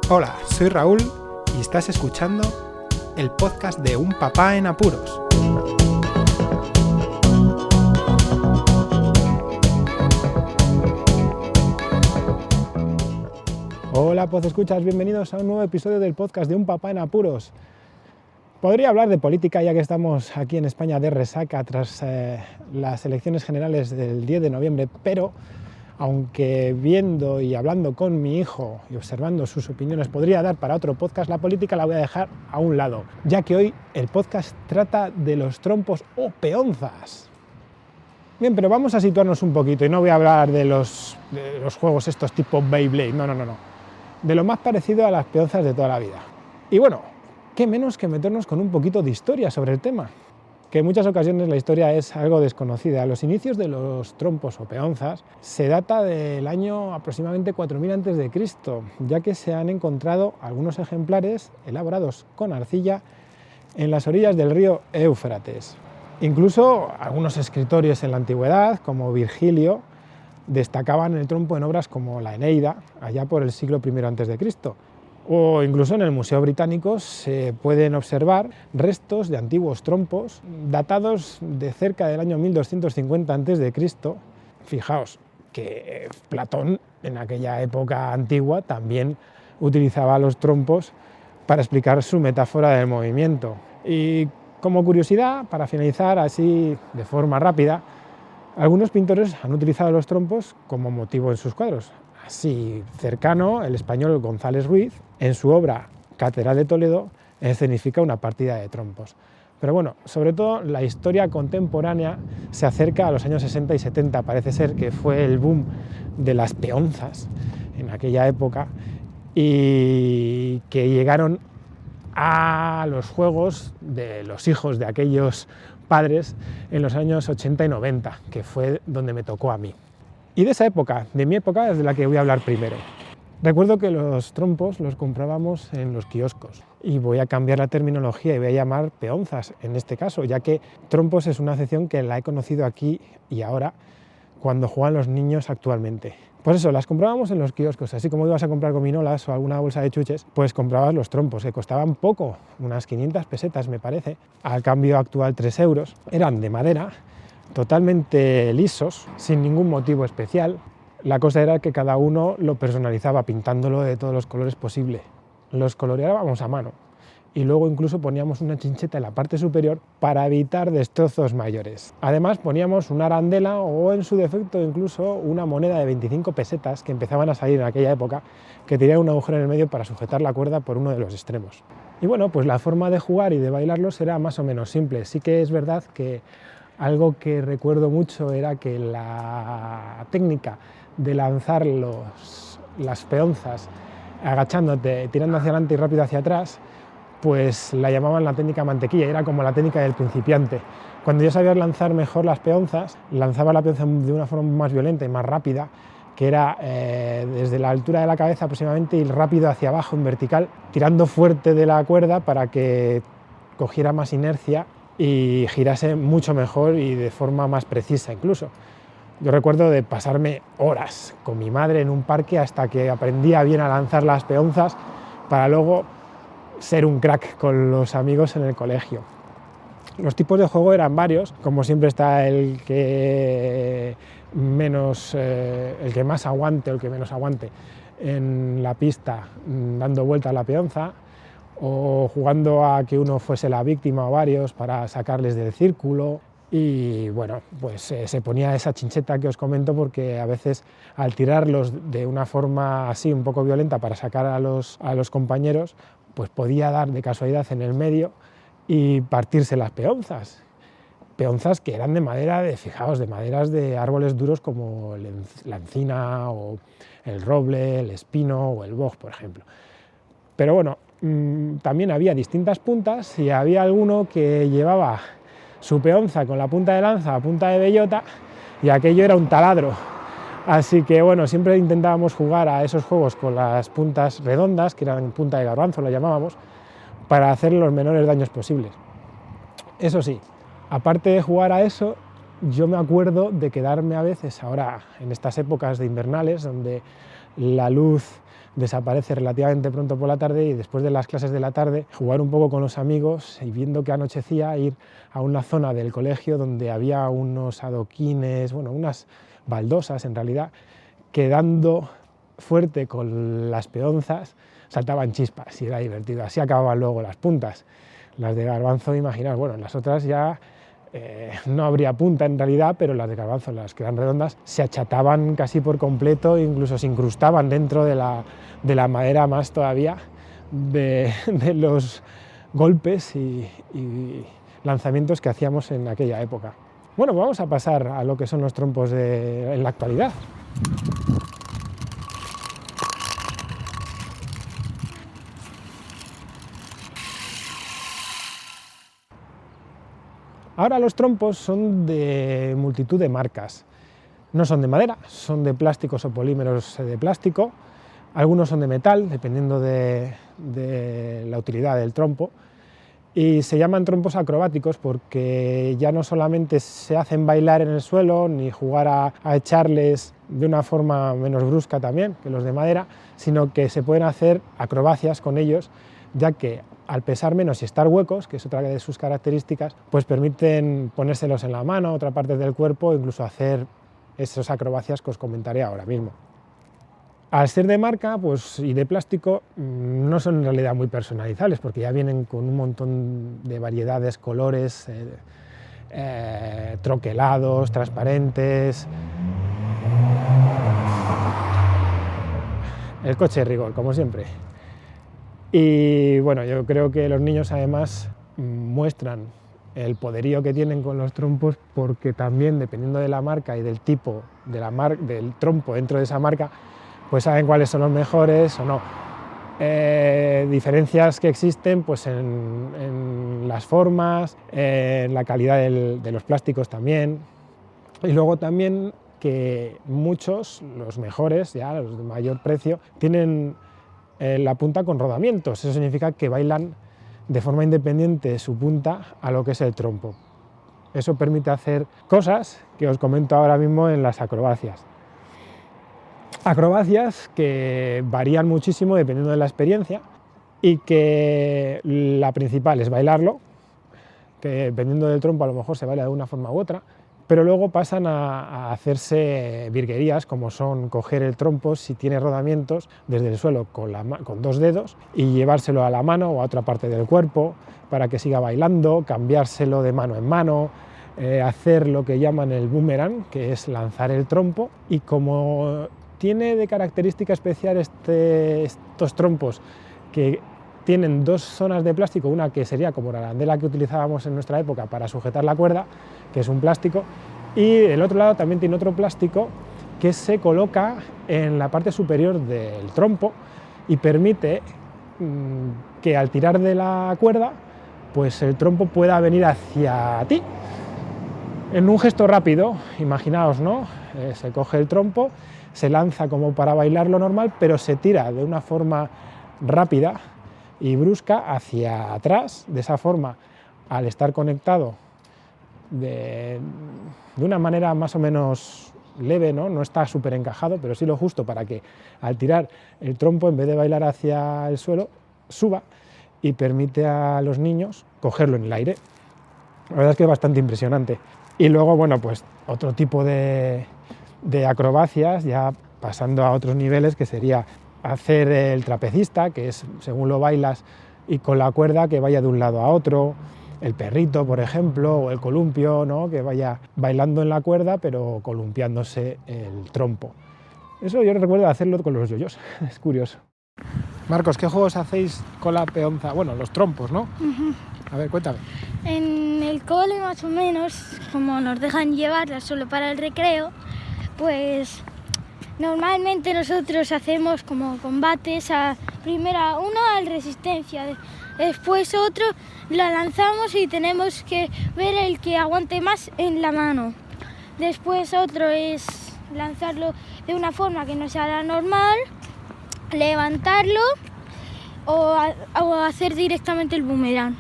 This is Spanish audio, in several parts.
Hola, soy Raúl y estás escuchando el podcast de Un Papá en Apuros. Hola, escuchas, bienvenidos a un nuevo episodio del podcast de Un Papá en Apuros. Podría hablar de política ya que estamos aquí en España de resaca tras las elecciones generales del 10 de noviembre, pero aunque viendo y hablando con mi hijo y observando sus opiniones podría dar para otro podcast, la política la voy a dejar a un lado, ya que hoy el podcast trata de los trompos o peonzas. Bien, pero vamos a situarnos un poquito y no voy a hablar de los juegos estos tipo Beyblade, no. De lo más parecido a las peonzas de toda la vida. Y bueno, qué menos que meternos con un poquito de historia sobre el tema, que en muchas ocasiones la historia es algo desconocida. Los inicios de los trompos o peonzas se data del año aproximadamente 4000 a.C., ya que se han encontrado algunos ejemplares elaborados con arcilla en las orillas del río Éufrates. Incluso algunos escritores en la antigüedad, como Virgilio, destacaban el trompo en obras como la Eneida, allá por el siglo I a.C., o incluso en el Museo Británico se pueden observar restos de antiguos trompos datados de cerca del año 1250 a.C. Fijaos que Platón en aquella época antigua también utilizaba los trompos para explicar su metáfora del movimiento. Y como curiosidad, para finalizar así de forma rápida, algunos pintores han utilizado los trompos como motivo en sus cuadros. Así cercano, el español González Ruiz, en su obra Catedral de Toledo, escenifica una partida de trompos. Pero bueno, sobre todo la historia contemporánea se acerca a los años 60 y 70. Parece ser que fue el boom de las peonzas en aquella época y que llegaron a los juegos de los hijos de aquellos padres en los años 80 y 90, que fue donde me tocó a mí. Y de esa época, de mi época, es de la que voy a hablar primero. Recuerdo que los trompos los comprábamos en los kioscos y voy a cambiar la terminología y voy a llamar peonzas en este caso, ya que trompos es una acepción que la he conocido aquí y ahora cuando juegan los niños actualmente. Pues eso, las comprábamos en los kioscos, así como ibas a comprar gominolas o alguna bolsa de chuches, pues comprabas los trompos, que costaban poco, unas 500 pesetas me parece, al cambio actual 3 euros, eran de madera, totalmente lisos, sin ningún motivo especial. La cosa era que cada uno lo personalizaba pintándolo de todos los colores posible. Los coloreábamos a mano y luego incluso poníamos una chincheta en la parte superior para evitar destrozos mayores. Además poníamos una arandela o en su defecto incluso una moneda de 25 pesetas que empezaban a salir en aquella época, que tenía un agujero en el medio para sujetar la cuerda por uno de los extremos. Y bueno, pues la forma de jugar y de bailarlos era más o menos simple. Sí que es verdad que algo que recuerdo mucho era que la técnica de lanzar las peonzas agachándote, tirando hacia adelante y rápido hacia atrás, pues la llamaban la técnica mantequilla, era como la técnica del principiante. Cuando ya sabías lanzar mejor las peonzas, lanzaba la peonza de una forma más violenta y más rápida, que era desde la altura de la cabeza aproximadamente y rápido hacia abajo en vertical, tirando fuerte de la cuerda para que cogiera más inercia y girase mucho mejor y de forma más precisa incluso. Yo recuerdo de pasarme horas con mi madre en un parque hasta que aprendía bien a lanzar las peonzas para luego ser un crack con los amigos en el colegio. Los tipos de juego eran varios, como siempre está el que más aguante o el que menos aguante en la pista dando vuelta a la peonza, o jugando a que uno fuese la víctima o varios para sacarles del círculo. Y bueno, pues se ponía esa chincheta que os comento porque a veces al tirarlos de una forma así un poco violenta para sacar a los compañeros, pues podía dar de casualidad en el medio y partirse las peonzas. Peonzas que eran de madera, fijaos, de maderas de árboles duros como la encina o el roble, el espino o el boj, por ejemplo. Pero bueno, también había distintas puntas y había alguno que llevaba su peonza con la punta de lanza a punta de bellota y aquello era un taladro. Así que bueno, siempre intentábamos jugar a esos juegos con las puntas redondas, que eran punta de garbanzo, lo llamábamos, para hacer los menores daños posibles. Eso sí, aparte de jugar a eso, yo me acuerdo de quedarme a veces ahora en estas épocas de invernales donde la luz desaparece relativamente pronto por la tarde y después de las clases de la tarde jugar un poco con los amigos y viendo que anochecía ir a una zona del colegio donde había unos adoquines, bueno, unas baldosas en realidad, que dando fuerte con las peonzas saltaban chispas y era divertido. Así acababan luego las puntas. Las de garbanzo, imaginaos, bueno, las otras ya no habría punta en realidad, pero las de garbanzo, las que eran redondas, se achataban casi por completo, incluso se incrustaban dentro de la madera más todavía de los golpes y lanzamientos que hacíamos en aquella época. Bueno, pues vamos a pasar a lo que son los trompos en la actualidad. Ahora los trompos son de multitud de marcas. No son de madera, son de plásticos o polímeros de plástico. Algunos son de metal, dependiendo de la utilidad del trompo. Y se llaman trompos acrobáticos porque ya no solamente se hacen bailar en el suelo, ni jugar a echarles de una forma menos brusca también que los de madera, sino que se pueden hacer acrobacias con ellos, ya que al pesar menos y estar huecos, que es otra de sus características, pues permiten ponérselos en la mano, otra parte del cuerpo, incluso hacer esas acrobacias que os comentaré ahora mismo. Al ser de marca pues, y de plástico, no son en realidad muy personalizables, porque ya vienen con un montón de variedades, colores, troquelados, transparentes. El coche de rigor, como siempre. Y bueno, yo creo que los niños además muestran el poderío que tienen con los trompos porque también, dependiendo de la marca y del tipo del trompo dentro de esa marca, pues saben cuáles son los mejores o no. Diferencias que existen pues en las formas, en la calidad de los plásticos también, y luego también que muchos, los mejores, ya los de mayor precio, tienen la punta con rodamientos. Eso significa que bailan de forma independiente su punta a lo que es el trompo. Eso permite hacer cosas que os comento ahora mismo en las acrobacias. Acrobacias que varían muchísimo dependiendo de la experiencia y que la principal es bailarlo, que dependiendo del trompo a lo mejor se baila de una forma u otra, pero luego pasan a hacerse virguerías como son coger el trompo si tiene rodamientos desde el suelo con dos dedos y llevárselo a la mano o a otra parte del cuerpo para que siga bailando, cambiárselo de mano en mano, hacer lo que llaman el boomerang, que es lanzar el trompo, y como tiene de característica especial estos trompos que tienen dos zonas de plástico, una que sería como la arandela que utilizábamos en nuestra época para sujetar la cuerda, que es un plástico, y el otro lado también tiene otro plástico que se coloca en la parte superior del trompo y permite que al tirar de la cuerda, pues el trompo pueda venir hacia ti. En un gesto rápido, imaginaos, ¿no? Se coge el trompo, se lanza como para bailar lo normal, pero se tira de una forma rápida y brusca hacia atrás. De esa forma, al estar conectado de una manera más o menos leve, no está súper encajado, pero sí lo justo para que al tirar el trompo, en vez de bailar hacia el suelo, suba y permite a los niños cogerlo en el aire. La verdad es que es bastante impresionante. Y luego, bueno, pues otro tipo de acrobacias, ya pasando a otros niveles, que sería hacer el trapecista, que es según lo bailas y con la cuerda que vaya de un lado a otro, el perrito, por ejemplo, o el columpio, ¿no? Que vaya bailando en la cuerda pero columpiándose el trompo. Eso yo recuerdo hacerlo con los yoyos, es curioso. Marcos, ¿qué juegos hacéis con la peonza? Bueno, los trompos, ¿no? Uh-huh. A ver, cuéntame. En el cole, más o menos, como nos dejan llevarla solo para el recreo, pues normalmente nosotros hacemos como combates, primero uno al resistencia, después otro la lanzamos y tenemos que ver el que aguante más en la mano. Después otro es lanzarlo de una forma que no sea la normal, levantarlo o hacer directamente el boomerang.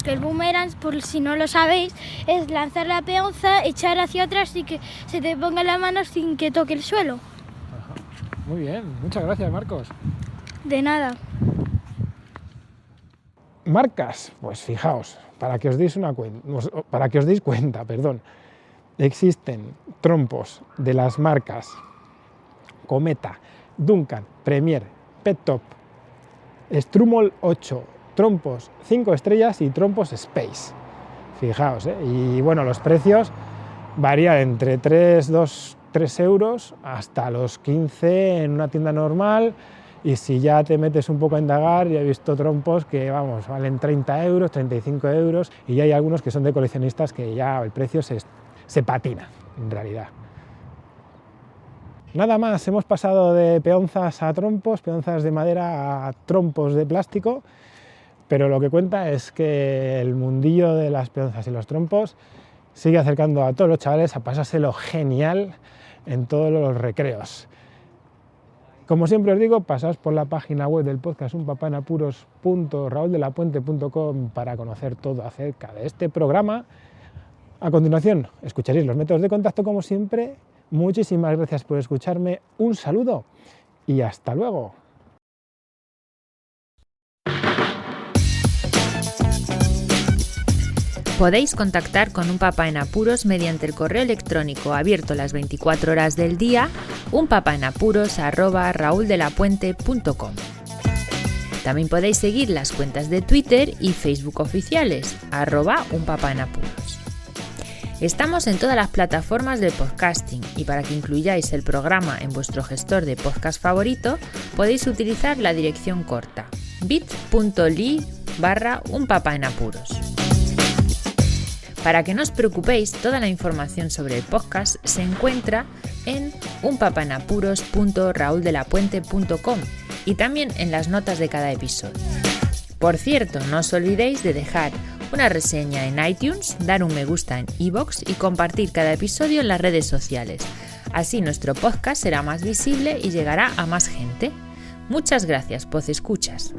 El boomerang, por si no lo sabéis, es lanzar la peonza, echar hacia atrás y que se te ponga la mano sin que toque el suelo. Ajá. Muy bien, muchas gracias, Marcos. De nada. Marcas, pues fijaos, para que os deis cuenta, existen trompos de las marcas Cometa, Duncan, Premier, Pet Top, Strumol 8, trompos 5 estrellas y trompos Space. Fijaos, y bueno, los precios varían entre 3 euros hasta los 15 en una tienda normal, y si ya te metes un poco a indagar, ya he visto trompos que, vamos, valen 30 euros, 35 euros, y hay algunos que son de coleccionistas que ya el precio se patina, en realidad. Nada más, hemos pasado de peonzas a trompos, peonzas de madera a trompos de plástico, pero lo que cuenta es que el mundillo de las peonzas y los trompos sigue acercando a todos los chavales a pasárselo genial en todos los recreos. Como siempre os digo, pasaos por la página web del podcast unpapaenapuros.rauldelapuente.com para conocer todo acerca de este programa. A continuación, escucharéis los métodos de contacto como siempre. Muchísimas gracias por escucharme, un saludo y hasta luego. Podéis contactar con Un Papá en Apuros mediante el correo electrónico abierto las 24 horas del día, unpapaenapuros@rauldelapuente.com. También podéis seguir las cuentas de Twitter y Facebook oficiales, @unpapaenapuros. Estamos en todas las plataformas de podcasting y para que incluyáis el programa en vuestro gestor de podcast favorito, podéis utilizar la dirección corta bit.ly/unpapaenapuros. Para que no os preocupéis, toda la información sobre el podcast se encuentra en unpapaenapuros.rauldelapuente.com y también en las notas de cada episodio. Por cierto, no os olvidéis de dejar una reseña en iTunes, dar un me gusta en iVoox y compartir cada episodio en las redes sociales. Así nuestro podcast será más visible y llegará a más gente. Muchas gracias, podcescuchas.